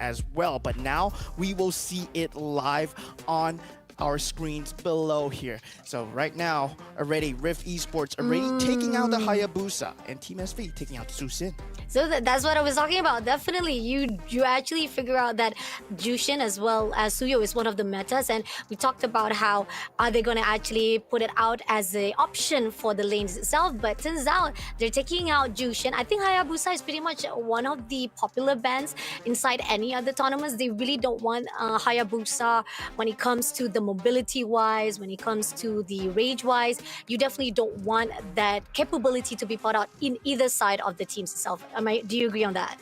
as well. But now we will see it live on our screens below here. So right now, already Rift Esports already taking out the Hayabusa and Team SV taking out Susin. So that's what I was talking about. Definitely, you actually figure out that Jushin as well as Suyo is one of the metas, and we talked about how are they going to actually put it out as an option for the lanes itself. But turns out they're taking out Jushin. I think Hayabusa is pretty much one of the popular bans inside any other tournaments. They really don't want Hayabusa when it comes to the mobility wise, when it comes to the rage wise. You definitely don't want that capability to be put out in either side of the teams itself. Do you agree on that?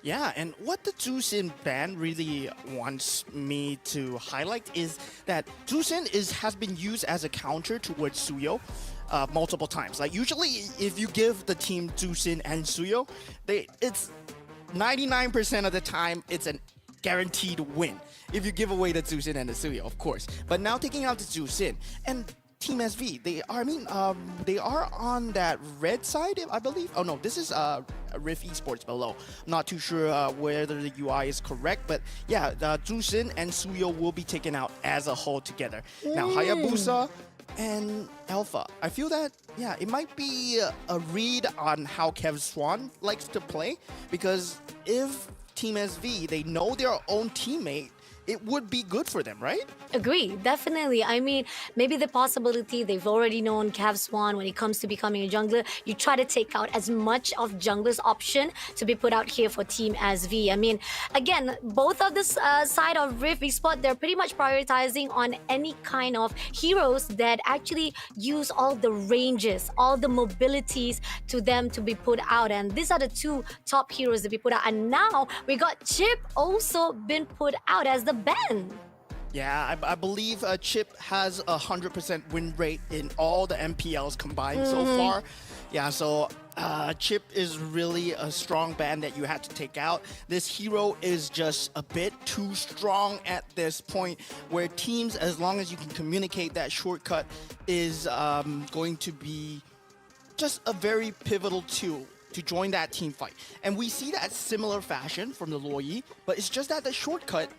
Yeah, and what the Zusin ban really wants me to highlight is that Zusin has been used as a counter towards Suyo multiple times. Like usually, if you give the team Zusin and Suyo, it's 99% of the time it's a guaranteed win. If you give away the Zusin and the Suyo, of course. But now taking out the Zusin and Team SV, they are on that red side, I believe. Oh no, this is Rift Esports below. I'm not too sure whether the UI is correct, but yeah, Zusin and Suyo will be taken out as a whole together. Now Hayabusa and Alpha, I feel that it might be a read on how Kev Swan likes to play, because if Team SV, they know their own teammate, it would be good for them, right? Agree, definitely. I mean, maybe the possibility they've already known Cav Swan when it comes to becoming a jungler. You try to take out as much of jungler's option to be put out here for Team SV. I mean, again, both of this side of Rift Esport, they're pretty much prioritizing on any kind of heroes that actually use all the ranges, all the mobilities to them to be put out. And these are the two top heroes to be put out. And now we got Chip also been put out as the ban. Yeah, I believe Chip has a 100% win rate in all the MPLs combined so far. Yeah, so Chip is really a strong ban that you had to take out. This hero is just a bit too strong at this point, where teams, as long as you can communicate that shortcut, is going to be just a very pivotal tool to join that team fight. And we see that similar fashion from the Luoyi, but it's just that the shortcut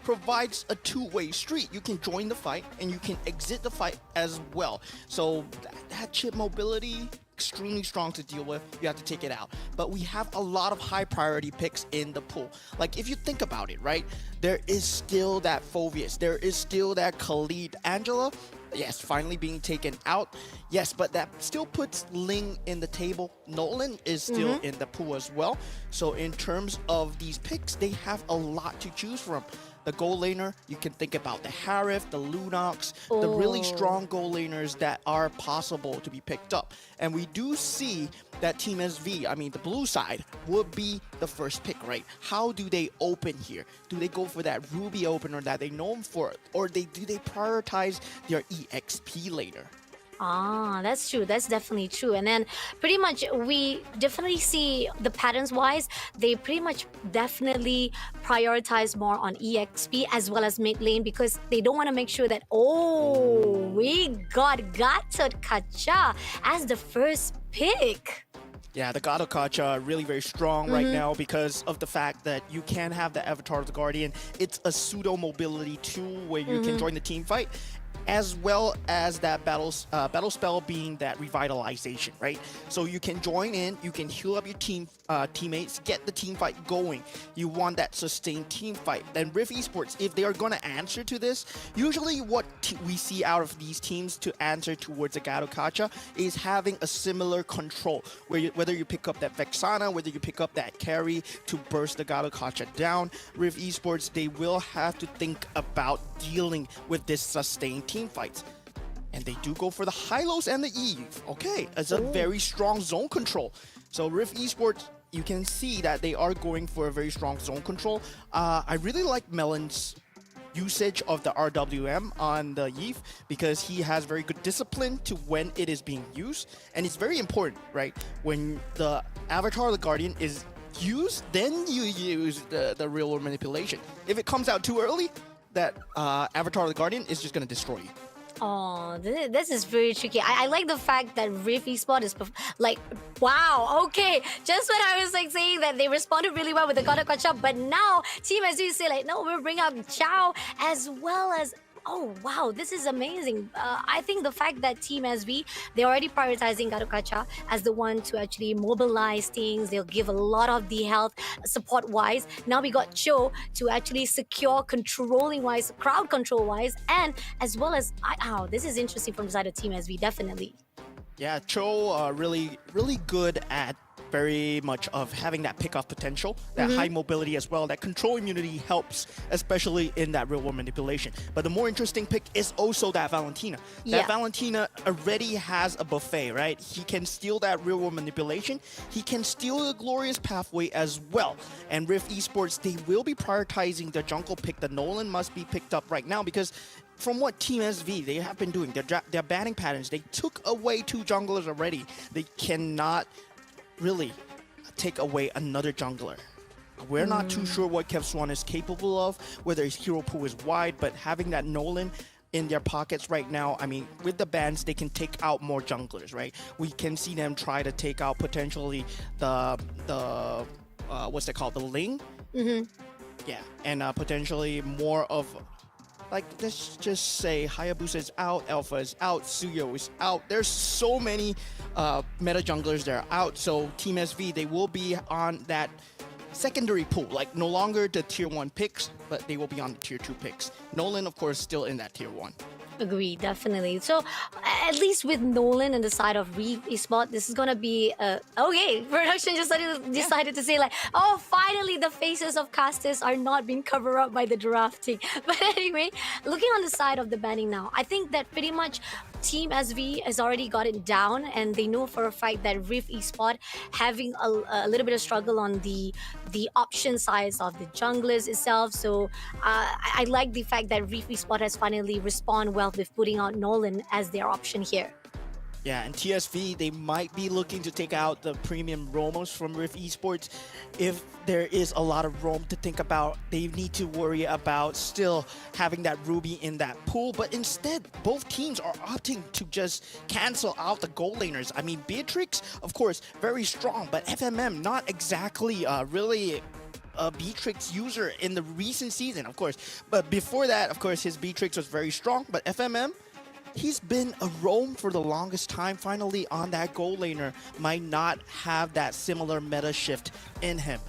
provides a two-way street. You can join the fight and you can exit the fight as well. So that Chip mobility, extremely strong to deal with. You have to take it out. But we have a lot of high priority picks in the pool. Like if you think about it, right? There is still that Phoveus. There is still that Khalid. Angela, yes, finally being taken out. Yes, but that still puts Ling in the table. Nolan is still in the pool as well. So in terms of these picks, they have a lot to choose from. The goal laner, you can think about the Harif, the Lunox, the really strong goal laners that are possible to be picked up. And we do see that Team SV, I mean the blue side, would be the first pick, right? How do they open here? Do they go for that Ruby opener that they know for, or do they prioritize their EXP later? Ah, that's true. That's definitely true. And then pretty much we definitely see the patterns wise, they pretty much definitely prioritize more on EXP as well as mid lane, because they don't want to make sure that, we got Gatot Kacha as the first pick. Yeah, the God of Kacha really very strong right now because of the fact that you can have the Avatar of the Guardian. It's a pseudo mobility tool where you can join the team fight, as well as that battle spell being that revitalization, right? So you can join in, you can heal up your teammates, get the team fight going. You want that sustained team fight. Then Rift Esports, if they are going to answer to this, usually what we see out of these teams to answer towards the Gadokacha is having a similar control, where whether you pick up that Vexana, whether you pick up that carry to burst the Gadokacha down. Rift Esports, they will have to think about dealing with this sustained team fights. And they do go for the Hylos and the Eve. Okay, it's a very strong zone control. So Rift Esports, you can see that they are going for a very strong zone control. I really like Melon's usage of the RWM on the Eve, because he has very good discipline to when it is being used. And it's very important, right? When the Avatar of the Guardian is used, then you use the real world manipulation. If it comes out too early, that Avatar of the Guardian is just going to destroy you. Oh, this is very tricky. I like the fact that Rift Esport is like, wow, okay. Just when I was like saying that they responded really well with the Kodak Kachap, but now Team SG say like, no, we'll bring up Chow as well as. Oh wow, this is amazing. I think the fact that Team SV, they're already prioritizing Garukacha as the one to actually mobilize things. They'll give a lot of the health support wise. Now we got Cho to actually secure controlling wise, crowd control wise, and as well as this is interesting from the side of Team SV, definitely. Yeah, Cho really good at very much of having that pickoff potential, that high mobility as well. That control immunity helps, especially in that real world manipulation. But the more interesting pick is also that Valentina. That Valentina already has a buffet, right? He can steal that real world manipulation. He can steal the glorious pathway as well. And Rift Esports, they will be prioritizing the jungle pick. The Nolan must be picked up right now because from what Team SV they have been doing, their batting patterns, they took away 2 junglers already. They cannot really take away another jungler. We're not too sure what Kev Swan is capable of, whether his hero pool is wide, but having that Nolan in their pockets right now, I mean, with the bans, they can take out more junglers, right? We can see them try to take out potentially the what's it called, the Ling? Yeah, and potentially more of, like, let's just say Hayabusa is out, Alpha is out, Suyo is out. There's so many meta junglers that are out. So Team SV, they will be on that secondary pool, like no longer the tier 1 picks, but they will be on the tier 2 picks. Nolan, of course, still in that tier 1. Agree, definitely. So at least with Nolan and the side of Reef Esport, this is gonna be okay. Production just decided to say like, oh, finally the faces of casters are not being covered up by the drafting. But anyway, looking on the side of the banning now, I think that pretty much Team SV has already got it down, and they know for a fact that Rift Esport having a little bit of struggle on the option size of the junglers itself. So I like the fact that Rift Esport has finally responded well with putting out Nolan as their option here. Yeah, and TSV, they might be looking to take out the premium Romos from Rift Esports. If there is a lot of Rome to think about, they need to worry about still having that Ruby in that pool. But instead, both teams are opting to just cancel out the gold laners. I mean, Beatrix, of course, very strong, but FMM, not exactly really a Beatrix user in the recent season, of course. But before that, of course, his Beatrix was very strong, but FMM, he's been a roam for the longest time. Finally, on that gold laner, might not have that similar meta shift in him.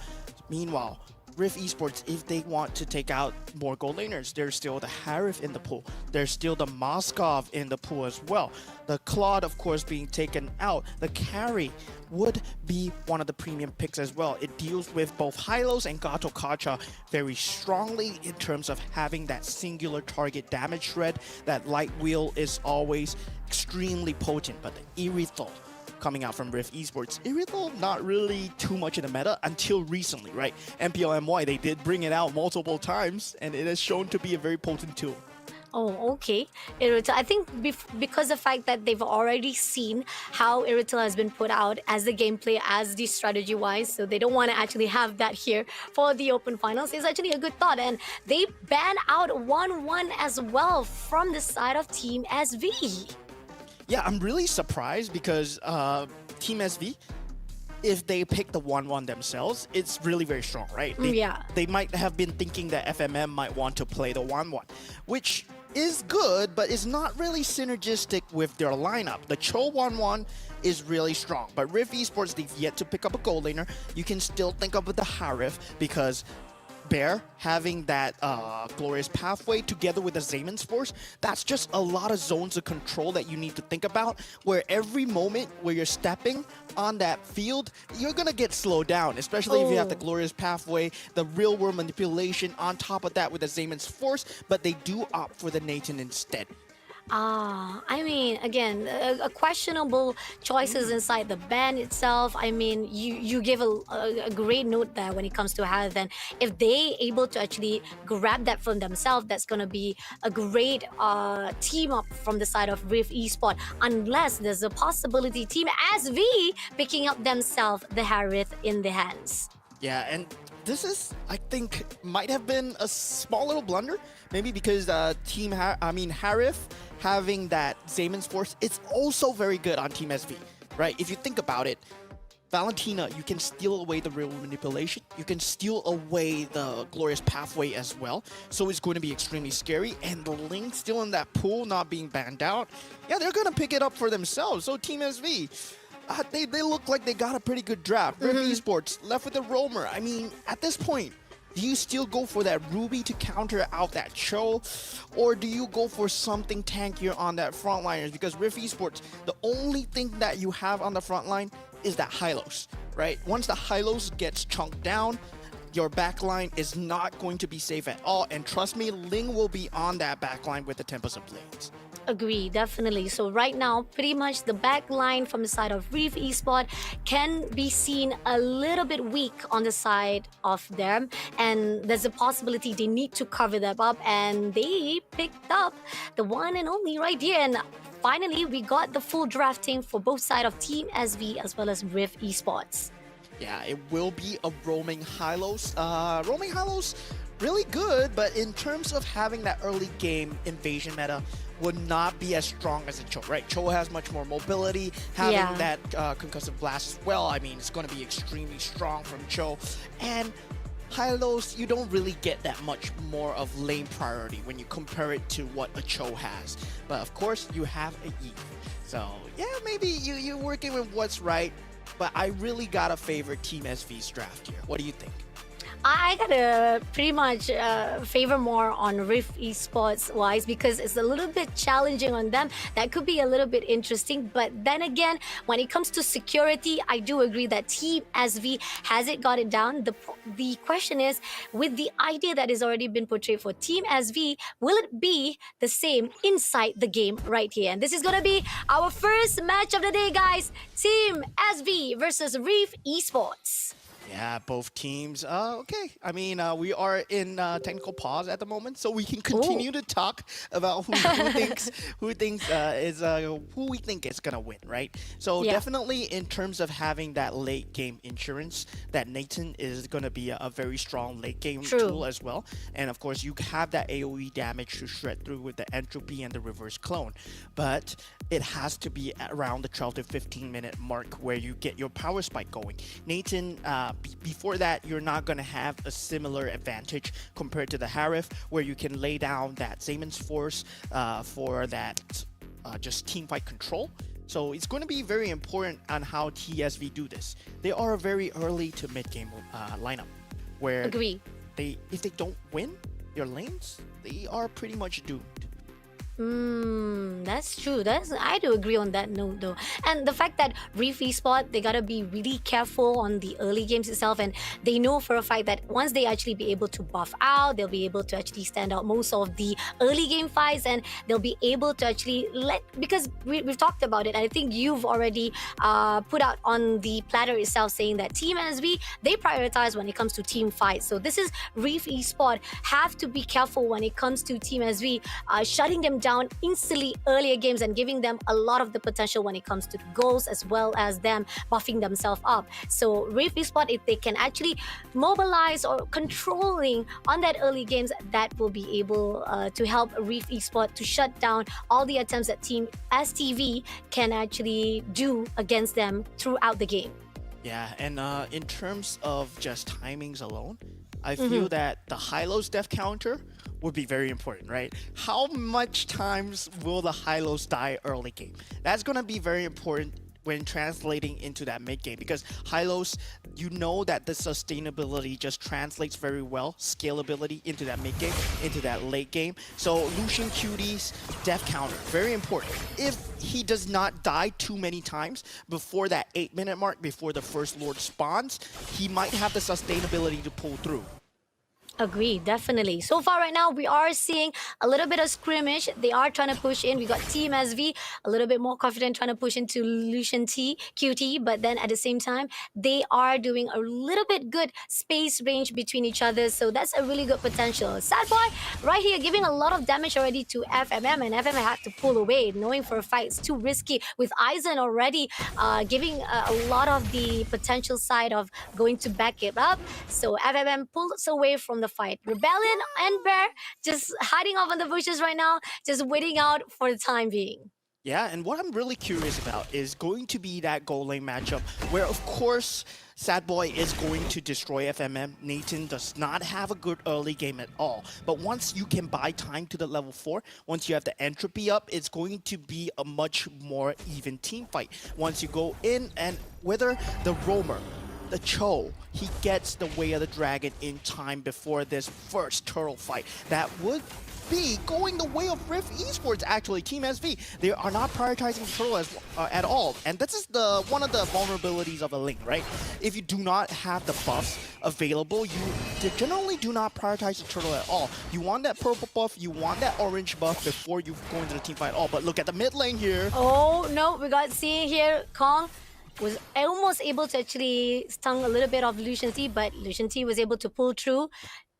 Meanwhile, Rift Esports, if they want to take out more gold laners, there's still the Harith in the pool. There's still the Moskov in the pool as well. The Claude, of course, being taken out. The carry would be one of the premium picks as well. It deals with both Hylos and Gato Kacha very strongly in terms of having that singular target damage shred. That light wheel is always extremely potent, but the Irithel coming out from Rift Esports, Irithel not really too much in the meta until recently, right? MPLMY, they did bring it out multiple times, and it has shown to be a very potent tool. Oh, okay. Irithel, I think because the fact that they've already seen how Irithel has been put out as the gameplay, as the strategy-wise, so they don't want to actually have that here for the open finals. It's actually a good thought, and they ban out 1-1 as well from the side of Team SV. Yeah, I'm really surprised because Team SV, if they pick the 1-1 themselves, it's really very strong, right? They might have been thinking that FMM might want to play the 1-1, which is good, but it's not really synergistic with their lineup. The Cho 1-1 is really strong, but Rift Esports, they've yet to pick up a gold laner. You can still think of the Harith because Bear having that glorious pathway together with the Zayman's Force, that's just a lot of zones of control that you need to think about, where every moment where you're stepping on that field, you're gonna get slowed down, especially if you have the glorious pathway, the real world manipulation on top of that with the Zayman's Force, but they do opt for the Nathan instead. I mean, again, a questionable choices inside the ban itself. I mean, you give a great note there when it comes to how then if they able to actually grab that from themselves, that's going to be a great team up from the side of Rift Esport, unless there's a possibility Team SV picking up themselves the Harith in the hands. Yeah, and this is, I think, might have been a small little blunder. Maybe because Harif having that Zayman's Force, it's also very good on Team SV, right? If you think about it, Valentina, you can steal away the real manipulation. You can steal away the glorious pathway as well. So it's going to be extremely scary. And the Link still in that pool, not being banned out. Yeah, they're going to pick it up for themselves. So Team SV, they look like they got a pretty good draft. Rift Esports left with a roamer. I mean, at this point, do you still go for that Ruby to counter out that Cho? Or do you go for something tankier on that frontliners? Because Rift Esports, the only thing that you have on the front line is that Hylos, right? Once the Hylos gets chunked down, your backline is not going to be safe at all. And trust me, Ling will be on that backline with the Tempest of Blades. Agree, definitely. So right now, pretty much the back line from the side of Reef Esport can be seen a little bit weak on the side of them. And there's a possibility they need to cover them up. And they picked up the one and only right here. And finally, we got the full drafting for both sides of Team SV as well as Rift Esports. Yeah, it will be a roaming Hylos. Roaming Hylos, really good, but in terms of having that early game invasion meta, would not be as strong as a Cho, right? Cho has much more mobility, having that concussive blast as well. I mean, it's going to be extremely strong from Cho. And Hylos, you don't really get that much more of lane priority when you compare it to what a Cho has. But of course, you have a Yi. So yeah, maybe you're working with what's right, but I really gotta favor Team SV's draft here. What do you think? I gotta pretty much favor more on Rift Esports wise because it's a little bit challenging on them. That could be a little bit interesting. But then again, when it comes to security, I do agree that Team SV has got it down. The question is, with the idea that has already been portrayed for Team SV, will it be the same inside the game right here? And this is gonna be our first match of the day, guys. Team SV versus Rift Esports. Yeah, both teams. Okay. I mean, we are in technical pause at the moment, so we can continue to talk about who we think is gonna win, right? So definitely in terms of having that late game insurance, that Nathan is gonna be a very strong late game tool as well. And of course, you have that AOE damage to shred through with the entropy and the reverse clone, but it has to be around the 12 to 15-minute mark where you get your power spike going. Nathan. Before that, you're not going to have a similar advantage compared to the Harif, where you can lay down that Zayman's Force for that just team fight control. So it's going to be very important on how TSV do this. They are a very early to mid-game lineup, where if they don't win their lanes, they are pretty much doomed. That's true. I do agree on that note though. And the fact that Reef Esport, they gotta be really careful on the early games itself, and they know for a fact that once they actually be able to buff out, they'll be able to actually stand out most of the early game fights, and they'll be able to actually because we've talked about it. I think you've already put out on the platter itself saying that Team SV, they prioritize when it comes to team fights. So this is Reef Esport have to be careful when it comes to Team SV, shutting them down instantly earlier games and giving them a lot of the potential when it comes to goals as well as them buffing themselves up. So Rift Esport, if they can actually mobilize or controlling on that early games, that will be able to help Rift Esport to shut down all the attempts that Team STV can actually do against them throughout the game. Yeah, and in terms of just timings alone, I feel that the Hylos death counter would be very important, right? How much times will the Hylos die early game? That's going to be very important when translating into that mid game, because Hylos, you know that the sustainability just translates very well, scalability into that mid game, into that late game. So Lucian Cutie's death counter, very important. If he does not die too many times before that 8-minute mark, before the first Lord spawns, he might have the sustainability to pull through. Agreed, definitely. So far, right now, we are seeing a little bit of scrimmage. They are trying to push in. We got Team SV a little bit more confident trying to push into Lucian T, QT, but then at the same time, they are doing a little bit good space range between each other. So that's a really good potential. Sad Boy, right here, giving a lot of damage already to FMM, and FMM had to pull away, knowing for a fight it's too risky. With Aizen already giving a lot of the potential side of going to back it up. So FMM pulls away from the fight. Rebellion and Bear just hiding off in the bushes right now, just waiting out for the time being. Yeah, and what I'm really curious about is going to be that goal lane matchup where, of course, Sad Boy is going to destroy FMM. Nathan does not have a good early game at all. But once you can buy time to the level 4, once you have the entropy up, it's going to be a much more even team fight. Once you go in, and whether the roamer, the Cho, he gets the way of the dragon in time before this first turtle fight. That would be going the way of Rift Esports, actually. Team SV, they are not prioritizing turtle at all. And this is one of the vulnerabilities of a link, right? If you do not have the buffs available, you generally do not prioritize the turtle at all. You want that purple buff, you want that orange buff before you go into the team fight at all. But look at the mid lane here. Oh, no, we got seeing here, Kong was almost able to actually stung a little bit of Lucian T, but Lucian T was able to pull through.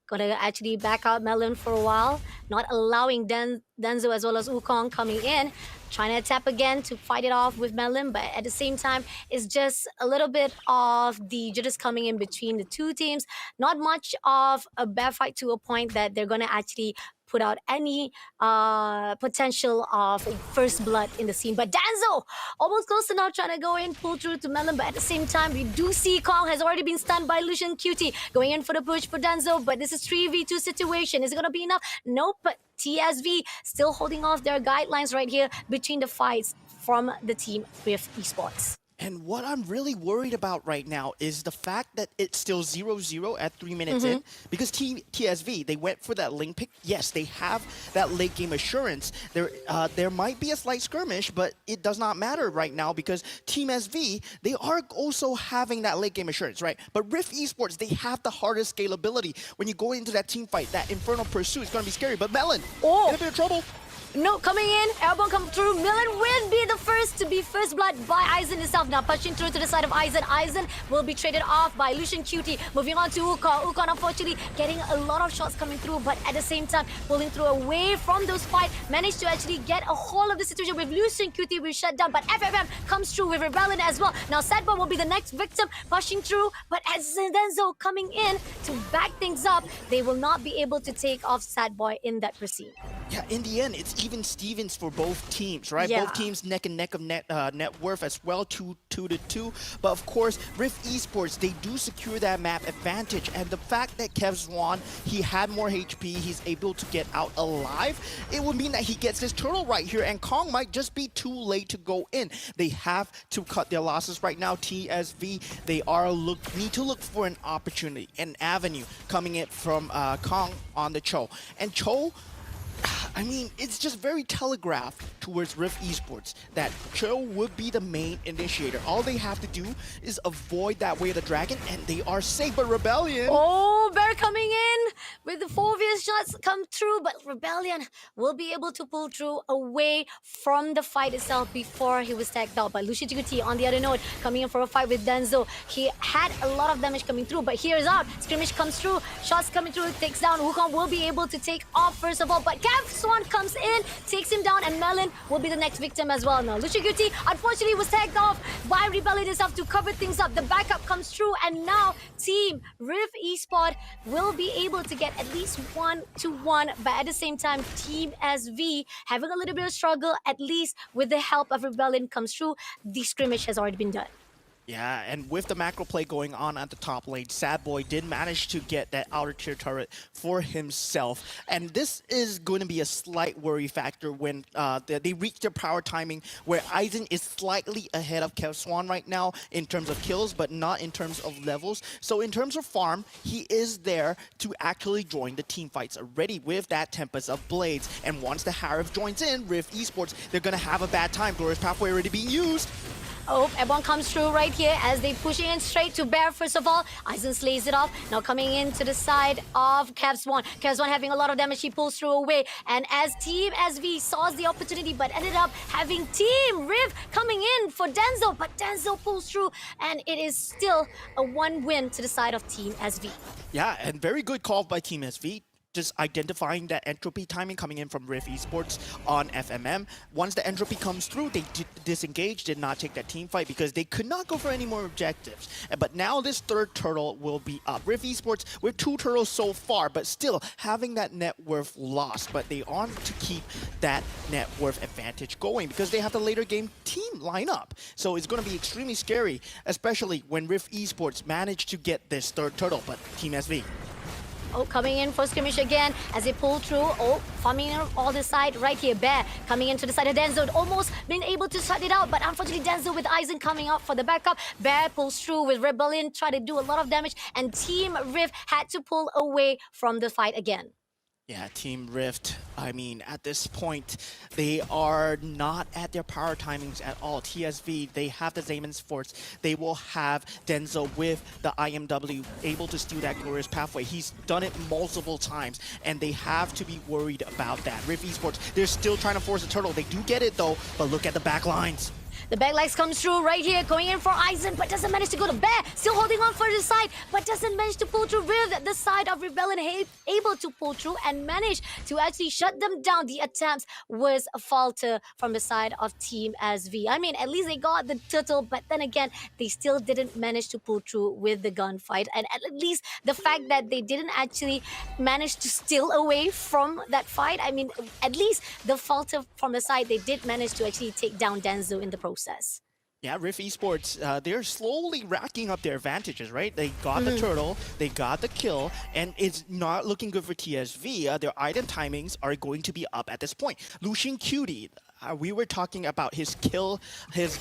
Gonna actually back out Melon for a while, not allowing Denzo as well as Wukong coming in, trying to tap again to fight it off with Melon, but at the same time, it's just a little bit of the jitters coming in between the two teams. Not much of a bad fight to a point that they're gonna actually put out any potential of first blood in the scene. But Danzo almost close to now trying to go in, pull through to Melon, but at the same time, we do see Kong has already been stunned by Lucian QT, going in for the push for Danzo, but this is 3v2 situation. Is it going to be enough? Nope, but TSV still holding off their guidelines right here between the fights from the team with esports. And what I'm really worried about right now is the fact that it's still 0-0 at 3 minutes in. Because TSV, they went for that link pick. Yes, they have that late game assurance. There might be a slight skirmish, but it does not matter right now because Team SV, they are also having that late game assurance, right? But Rift Esports, they have the hardest scalability. When you go into that team fight, that Infernal Pursuit is going to be scary. But Melon, in a bit of trouble. No, coming in, airborne come through. Millen will be the first to be first blood by Aizen himself. Now pushing through to the side of Aizen. Aizen will be traded off by Lucian QT. Moving on to Wukong. Wukong unfortunately getting a lot of shots coming through, but at the same time pulling through away from those fights. Managed to actually get a hold of the situation with Lucian QT being shut down, but FFM comes through with Rebellion as well. Now Sadboy will be the next victim pushing through, but as Denzo coming in to back things up, they will not be able to take off Sadboy in that proceed. Yeah, in the end, it's even Stevens for both teams, right? Yeah. Both teams neck and neck of net worth as well, 2-2. But of course, Rift Esports, they do secure that map advantage. And the fact that Kev Swan, he had more HP, he's able to get out alive, it would mean that he gets this turtle right here. And Kong might just be too late to go in. They have to cut their losses right now. TSV, they need to look for an opportunity, an avenue coming in from Kong on the Cho. And Cho, I mean, it's just very telegraphed towards Rift Esports that Cho would be the main initiator. All they have to do is avoid that way of the dragon, and they are safe. But Rebellion... Oh, Bear coming in with the 4 obvious shots come through, but Rebellion will be able to pull through away from the fight itself before he was tagged out by Lucian GT. On the other note, coming in for a fight with Denzo. He had a lot of damage coming through, but here's out. Skirmish comes through, shots coming through, takes down. Wukong will be able to take off first of all, but Kev Swan comes in, takes him down, and Melon will be the next victim as well. Now, Lucian GT unfortunately was tagged off by Rebellion itself to cover things up. The backup comes through, and now Team Rift Esport will be able to get at least 1-1, but at the same time, Team SV having a little bit of struggle, at least with the help of Rebellion comes through. The scrimmage has already been done. Yeah, and with the macro play going on at the top lane, Sad Boy did manage to get that outer tier turret for himself. And this is going to be a slight worry factor when they reach their power timing, where Aizen is slightly ahead of Kev Swan right now in terms of kills, but not in terms of levels. So in terms of farm, he is there to actually join the team fights already with that Tempest of Blades. And once the Harif joins in, Rift Esports, they're going to have a bad time. Glorious Pathway already being used. Oh, everyone comes through right here as they push in straight to Bear first of all. Aizen slays it off. Now coming into the side of Cavs1. Cavs1 having a lot of damage. He pulls through away. And as Team SV saw the opportunity but ended up having Team Riv coming in for Denzel. But Denzel pulls through and it is still a 1 win to the side of Team SV. Yeah, and very good call by Team SV. Just identifying that entropy timing coming in from Rift Esports on FMM. Once the entropy comes through, they disengaged, did not take that team fight because they could not go for any more objectives. But now this third turtle will be up. Rift Esports with 2 turtles so far, but still having that net worth lost. But they want to keep that net worth advantage going because they have the later game team lineup. So it's going to be extremely scary, especially when Rift Esports managed to get this third turtle. But Team SV. Oh, coming in for skirmish again as they pull through. Oh, farming in all the side right here. Bear coming into the side of Denzel. Almost been able to shut it out, but unfortunately Denzel with Aizen coming out for the backup. Bear pulls through with Rebellion, try to do a lot of damage, and Team Rift had to pull away from the fight again. Yeah, Team Rift, I mean, at this point, they are not at their power timings at all. TSV, they have the Zayman's Force. They will have Denzel with the IMW able to steal that glorious pathway. He's done it multiple times, and they have to be worried about that. Rift Esports, they're still trying to force a turtle. They do get it, though, but look at the back lines. The backlights comes through right here, going in for Aizen, but doesn't manage to go to Bear. Still holding on for the side, but doesn't manage to pull through. Riv, the side of Rebellion, able to pull through and manage to actually shut them down. The attempts was a falter from the side of Team SV. I mean, at least they got the turtle, but then again, they still didn't manage to pull through with the gunfight. And at least the fact that they didn't actually manage to steal away from that fight, I mean, at least the falter from the side, they did manage to actually take down Denzo in the process. Yeah, Rift Esports, they're slowly racking up their advantages, right? They got the turtle, they got the kill, and it's not looking good for TSV. Their item timings are going to be up at this point. Lucian Cutie, we were talking about his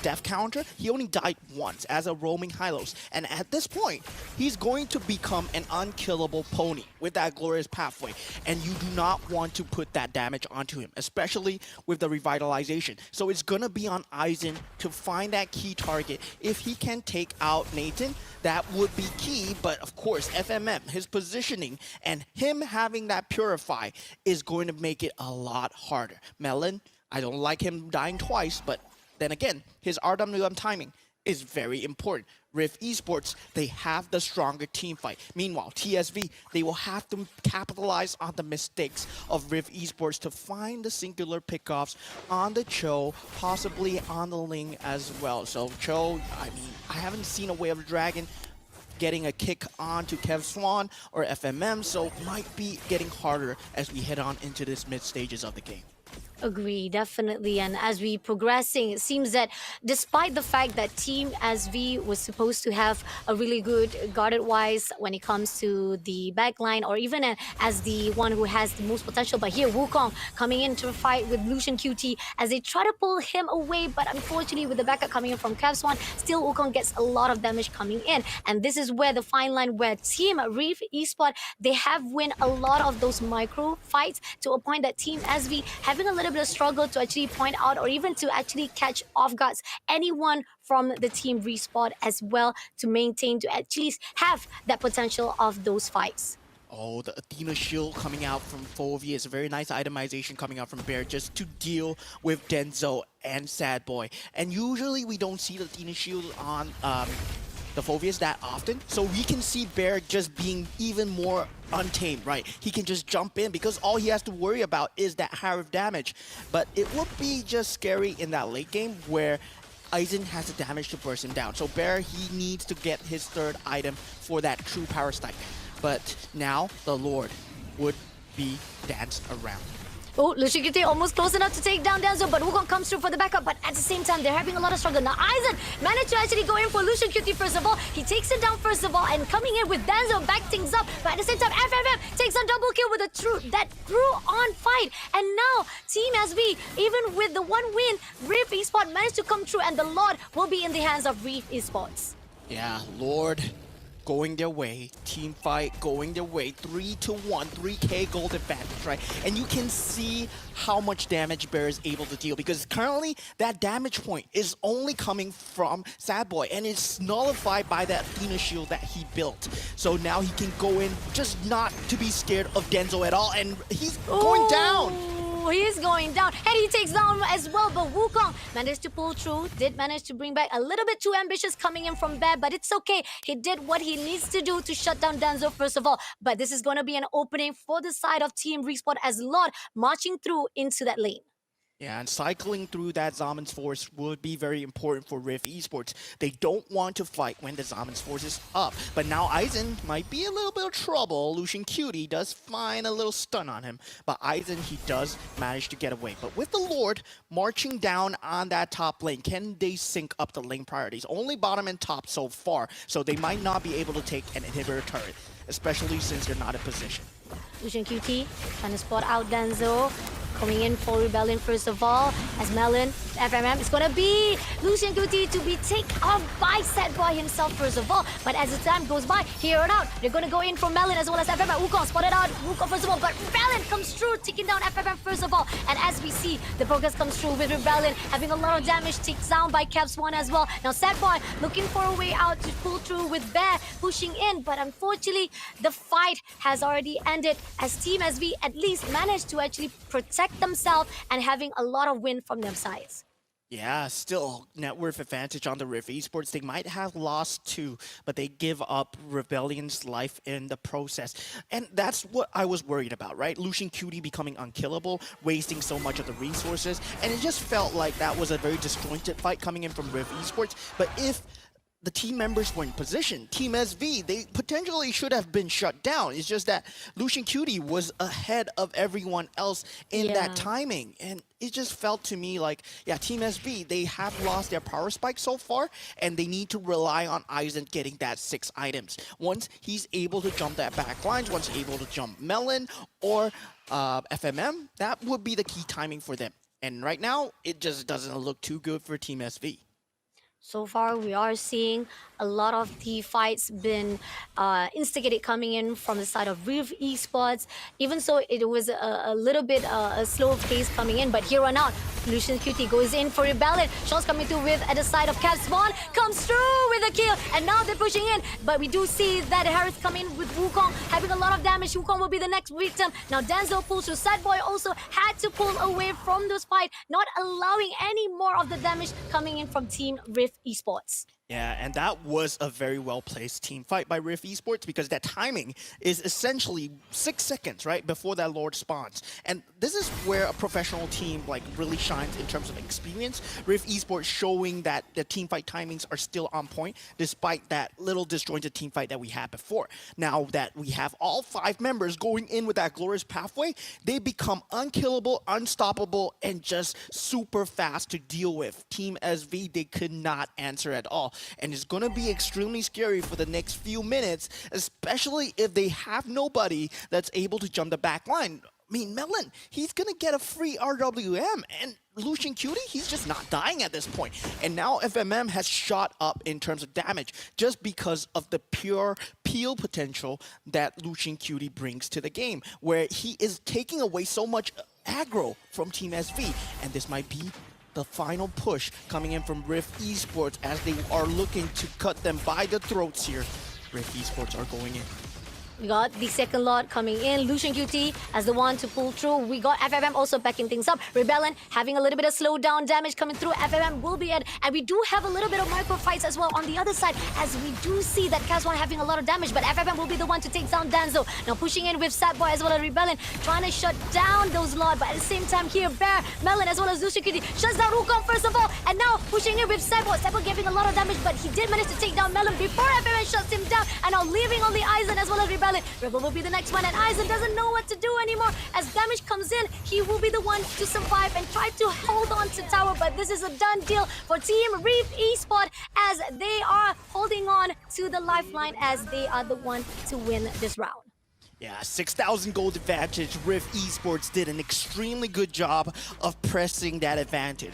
death counter. He only died once as a roaming Hylos. And at this point, he's going to become an unkillable pony with that glorious pathway. And you do not want to put that damage onto him, especially with the revitalization. So it's going to be on Aizen to find that key target. If he can take out Nathan, that would be key. But of course, FMM, his positioning, and him having that Purify is going to make it a lot harder. Melon, I don't like him dying twice, but then again, his RWM timing is very important. Rift Esports, they have the stronger team fight. Meanwhile, TSV, they will have to capitalize on the mistakes of Rift Esports to find the singular pickoffs on the Cho, possibly on the Ling as well. So Cho, I mean, I haven't seen a Way of the Dragon getting a kick on to Kev Swan or FMM, so might be getting harder as we head on into this mid stages of the game. Agree, definitely. And as we progressing, it seems that despite the fact that Team SV was supposed to have a really good guarded-wise when it comes to the backline, or even as the one who has the most potential, but here Wukong coming in to fight with Lucian QT as they try to pull him away, but unfortunately with the backup coming in from Cavswan, still Wukong gets a lot of damage coming in. And this is where the fine line where Team Reef Esport, they have win a lot of those micro fights to a point that Team SV having a little bit of struggle to actually point out or even to actually catch off guards anyone from the team Respawn as well to maintain to at least have that potential of those fights. Oh, the Athena shield coming out from Fovey is a very nice itemization coming out from Bear just to deal with Denzo and Sad Boy. And usually we don't see the Athena shield on the Phobias that often, so we can see Bear just being even more untamed, right? He can just jump in because all he has to worry about is that higher damage. But it would be just scary in that late game where Aizen has the damage to burst him down. So Bear, he needs to get his third item for that true power stack. But now the Lord would be danced around. Oh, Lucian QT almost close enough to take down Denzo, but Wukong comes through for the backup. But at the same time, they're having a lot of struggle. Now, Aizen managed to actually go in for Lucian QT first of all. He takes it down first of all, and coming in with Denzo, back things up. But at the same time, FFF takes a double kill with that through-on fight. And now, Team SV, even with the one win, Reef Esports managed to come through, and the Lord will be in the hands of Reef Esports. Yeah, Lord going their way, team fight going their way, 3-1, 3K gold advantage, right? And you can see how much damage Bear is able to deal because currently that damage point is only coming from Sad Boy and it's nullified by that Athena shield that he built. So now he can go in just not to be scared of Denzo at all, and he's going down. He is going down, and he takes down as well, but Wukong managed to pull through, did manage to bring back a little bit too ambitious coming in from Bear, but it's okay. He did what he needs to do to shut down Denzo first of all, but this is going to be an opening for the side of Team Respawn as Lord marching through into that lane. Yeah, and cycling through that Zaman's Force would be very important for Rift Esports. They don't want to fight when the Zaman's Force is up. But now Aizen might be a little bit of trouble. Lucian Cutie does find a little stun on him. But Aizen, he does manage to get away. But with the Lord marching down on that top lane, can they sync up the lane priorities? Only bottom and top so far. So they might not be able to take an inhibitor turret, especially since they're not in position. Lucian QT trying to spot out Denzo. Coming in for Rebellion first of all, as Melon, FMM, it's gonna be Lucian QT to be taken off by Sad Boy himself first of all. But as the time goes by, here and out, they're gonna go in for Melon as well as FMM. Wukong spotted out Wukong first of all, but Rebellion comes through, taking down FMM first of all. And as we see, the progress comes through with Rebellion having a lot of damage, takes down by Caps 1 as well. Now Sad Boy looking for a way out to pull through with Bear pushing in, but unfortunately, the fight has already ended as Team SV at least managed to actually protect themselves and having a lot of win from their sides. Yeah, still net worth advantage on the Rift Esports. They might have lost 2, but they give up Rebellion's life in the process. And that's what I was worried about, right? Lucian Cutie becoming unkillable, wasting so much of the resources. And it just felt like that was a very disjointed fight coming in from Rift Esports. But if the team members were in position, Team SV, they potentially should have been shut down. It's just that Lucian Cutie was ahead of everyone else in that timing. And it just felt to me like, yeah, Team SV, they have lost their power spike so far, and they need to rely on Aizen getting that 6 items. Once he's able to jump that back lines, once able to jump Melon or FMM, that would be the key timing for them. And right now, it just doesn't look too good for Team SV. So far, we are seeing a lot of the fights been instigated coming in from the side of Rift Esports. Even so, it was a little bit a slow pace coming in, but here on out, Lucian QT goes in for Rebellion. Shots coming through with at the side of Cap Spawn, comes through with a kill, and now they're pushing in. But we do see that Harris come in with Wukong, having a lot of damage. Wukong will be the next victim. Now Denzo pulls through. Sad Boy also had to pull away from this fight, not allowing any more of the damage coming in from Team Rift Esports. Yeah, and that was a very well-placed team fight by Rift Esports because that timing is essentially 6 seconds, right, before that Lord spawns. And this is where a professional team like really shines in terms of experience. Rift Esports showing that the team fight timings are still on point despite that little disjointed team fight that we had before. Now that we have all 5 members going in with that glorious pathway, they become unkillable, unstoppable, and just super fast to deal with. Team SV, they could not answer at all. And it's going to be extremely scary for the next few minutes, especially if they have nobody that's able to jump the back line. I mean, Melon, he's going to get a free RWM, and Lucian Cutie, he's just not dying at this point. And now FMM has shot up in terms of damage just because of the pure peel potential that Lucian Cutie brings to the game, where he is taking away so much aggro from Team SV, and this might be the final push coming in from Rift Esports as they are looking to cut them by the throats here. Rift Esports are going in. We got the second lot coming in. Lucian QT as the one to pull through. We got FFM also backing things up. Rebellion having a little bit of slowdown damage coming through. FFM will be in. And we do have a little bit of micro fights as well on the other side, as we do see that Cas1 having a lot of damage. But FFM will be the one to take down Denzo. Now pushing in with Sad Boy as well as Rebellion, trying to shut down those lot. But at the same time here, Bear, Melon as well as Lucian QT shuts down Wukong first of all. And now pushing in with Sad Boy. Sad Boy giving a lot of damage, but he did manage to take down Melon before FFM shuts him down. And now leaving only Aizen as well as Rebellion. Rebel will be the next one, and Aizen doesn't know what to do anymore. As damage comes in, he will be the one to survive and try to hold on to tower, but this is a done deal for Team Rift Esports as they are holding on to the lifeline as they are the one to win this round. Yeah, 6,000 gold advantage. Rift Esports did an extremely good job of pressing that advantage.